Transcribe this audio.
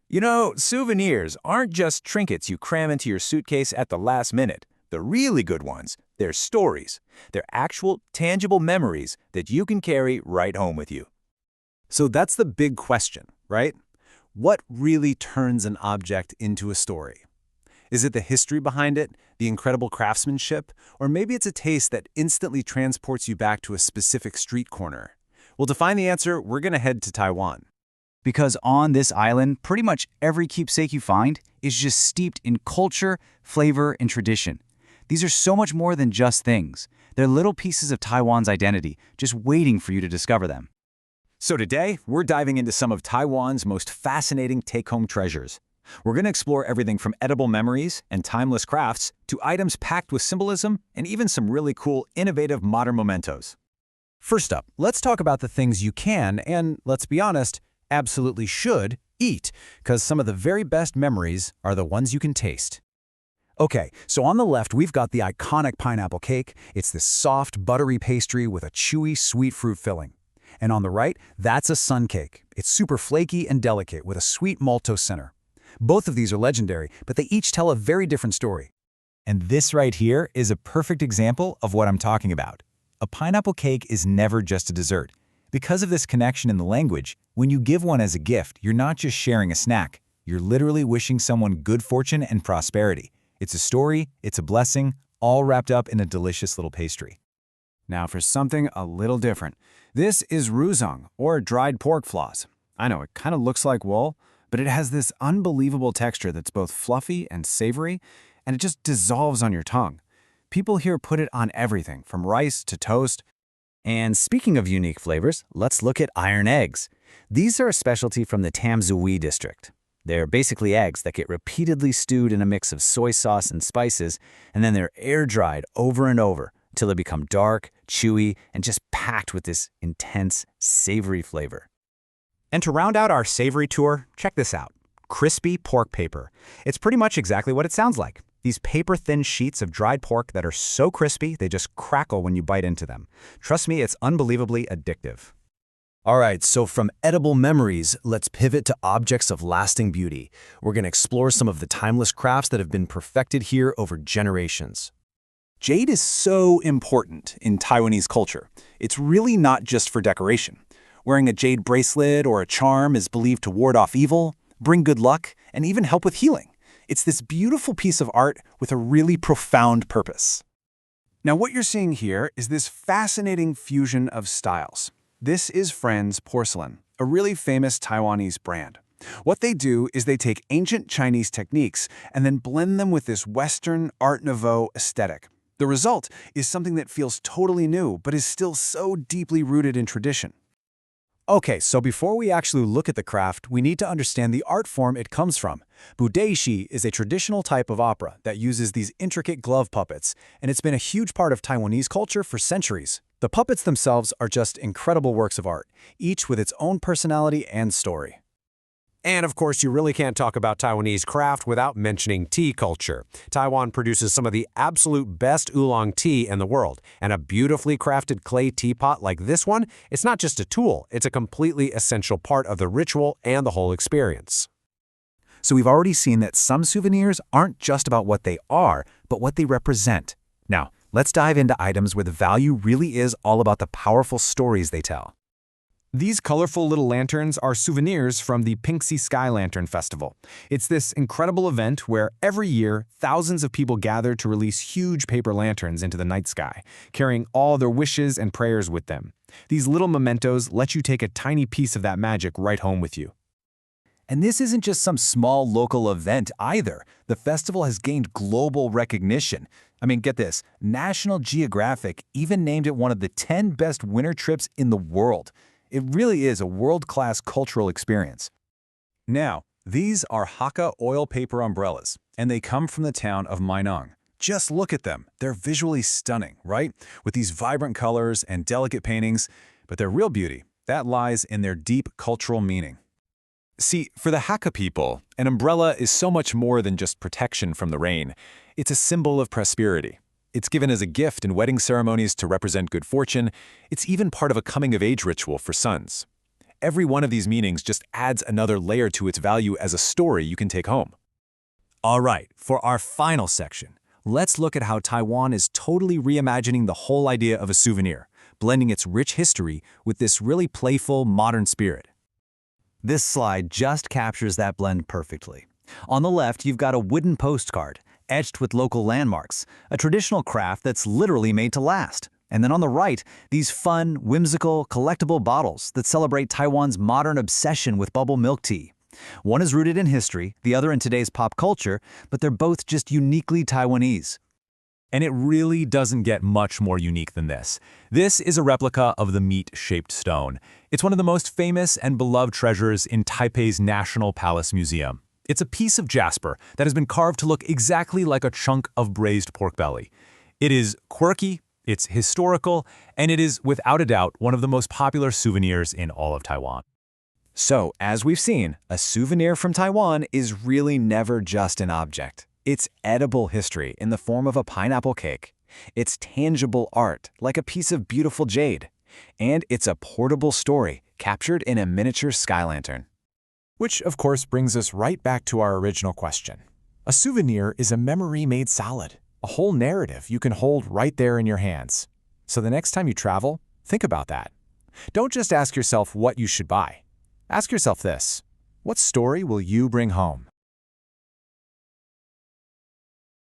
You know, souvenirs aren't just trinkets you cram into your suitcase at the last minute. The really good ones, they're stories. They're actual, tangible memories that you can carry right home with you. So that's the big question, right? What really turns an object into a story? Is it the history behind it, the incredible craftsmanship, or maybe it's a taste that instantly transports you back to a specific street corner? Well, to find the answer, we're going to head to Taiwan. Because on this island, pretty much every keepsake you find is just steeped in culture, flavor, and tradition. These are so much more than just things. They're little pieces of Taiwan's identity, just waiting for you to discover them. So today, we're diving into some of Taiwan's most fascinating take-home treasures. We're going to explore everything from edible memories and timeless crafts to items packed with symbolism and even some really cool, innovative modern mementos. First up, let's talk about the things you can and, let's be honest, absolutely should eat, because some of the very best memories are the ones you can taste. Okay, so on the left, we've got the iconic pineapple cake. It's this soft, buttery pastry with a chewy, sweet fruit filling. And on the right, that's a sun cake. It's super flaky and delicate with a sweet maltose center. Both of these are legendary, but they each tell a very different story. And this right here is a perfect example of what I'm talking about. A pineapple cake is never just a dessert. Because of this connection in the language, when you give one as a gift, you're not just sharing a snack. You're literally wishing someone good fortune and prosperity. It's a story, it's a blessing, all wrapped up in a delicious little pastry. Now for something a little different. This is ruzong, or dried pork floss. I know, it kind of looks like wool, but it has this unbelievable texture that's both fluffy and savory, and it just dissolves on your tongue. People here put it on everything, from rice to toast. And speaking of unique flavors, let's look at iron eggs. These are a specialty from the Tamsui district. They're basically eggs that get repeatedly stewed in a mix of soy sauce and spices, and then they're air-dried over and over till they become dark, chewy, and just packed with this intense, savory flavor. And to round out our savory tour, check this out. Crispy pork paper. It's pretty much exactly what it sounds like. These paper-thin sheets of dried pork that are so crispy, they just crackle when you bite into them. Trust me, it's unbelievably addictive. All right, so from edible memories, let's pivot to objects of lasting beauty. We're going to explore some of the timeless crafts that have been perfected here over generations. Jade is so important in Taiwanese culture. It's really not just for decoration. Wearing a jade bracelet or a charm is believed to ward off evil, bring good luck, and even help with healing. It's this beautiful piece of art with a really profound purpose. Now what you're seeing here is this fascinating fusion of styles. This is Friends Porcelain, a really famous Taiwanese brand. What they do is they take ancient Chinese techniques and then blend them with this Western Art Nouveau aesthetic. The result is something that feels totally new, but is still so deeply rooted in tradition. Okay, so before we actually look at the craft, we need to understand the art form it comes from. Budaishi is a traditional type of opera that uses these intricate glove puppets, and it's been a huge part of Taiwanese culture for centuries. The puppets themselves are just incredible works of art, each with its own personality and story. And of course, you really can't talk about Taiwanese craft without mentioning tea culture. Taiwan produces some of the absolute best oolong tea in the world, and a beautifully crafted clay teapot like this one, it's not just a tool, it's a completely essential part of the ritual and the whole experience. So we've already seen that some souvenirs aren't just about what they are, but what they represent. Now, let's dive into items where the value really is all about the powerful stories they tell. These colorful little lanterns are souvenirs from the Pinksy Sky Lantern Festival. It's this incredible event where every year thousands of people gather to release huge paper lanterns into the night sky, carrying all their wishes and prayers with them. These little mementos let you take a tiny piece of that magic right home with you. And this isn't just some small local event either. The festival has gained global recognition. I mean, get this, National Geographic even named it one of the 10 best winter trips in the world. It really is a world-class cultural experience. Now, these are Hakka oil paper umbrellas, and they come from the town of Mainong. Just look at them. They're visually stunning, right? With these vibrant colors and delicate paintings, but their real beauty, that lies in their deep cultural meaning. See, for the Hakka people, an umbrella is so much more than just protection from the rain. It's a symbol of prosperity. It's given as a gift in wedding ceremonies to represent good fortune. It's even part of a coming-of-age ritual for sons. Every one of these meanings just adds another layer to its value as a story you can take home. All right, for our final section, let's look at how Taiwan is totally reimagining the whole idea of a souvenir, blending its rich history with this really playful, modern spirit. This slide just captures that blend perfectly. On the left, you've got a wooden postcard, etched with local landmarks, a traditional craft that's literally made to last. And then on the right, these fun, whimsical, collectible bottles that celebrate Taiwan's modern obsession with bubble milk tea. One is rooted in history, the other in today's pop culture, but they're both just uniquely Taiwanese. And it really doesn't get much more unique than this. This is a replica of the meat-shaped stone. It's one of the most famous and beloved treasures in Taipei's National Palace Museum. It's a piece of jasper that has been carved to look exactly like a chunk of braised pork belly. It is quirky, it's historical, and it is, without a doubt, one of the most popular souvenirs in all of Taiwan. So, as we've seen, a souvenir from Taiwan is really never just an object. It's edible history in the form of a pineapple cake. It's tangible art, like a piece of beautiful jade. And it's a portable story, captured in a miniature sky lantern. Which, of course, brings us right back to our original question. A souvenir is a memory made solid, a whole narrative you can hold right there in your hands. So the next time you travel, think about that. Don't just ask yourself what you should buy. Ask yourself this: what story will you bring home?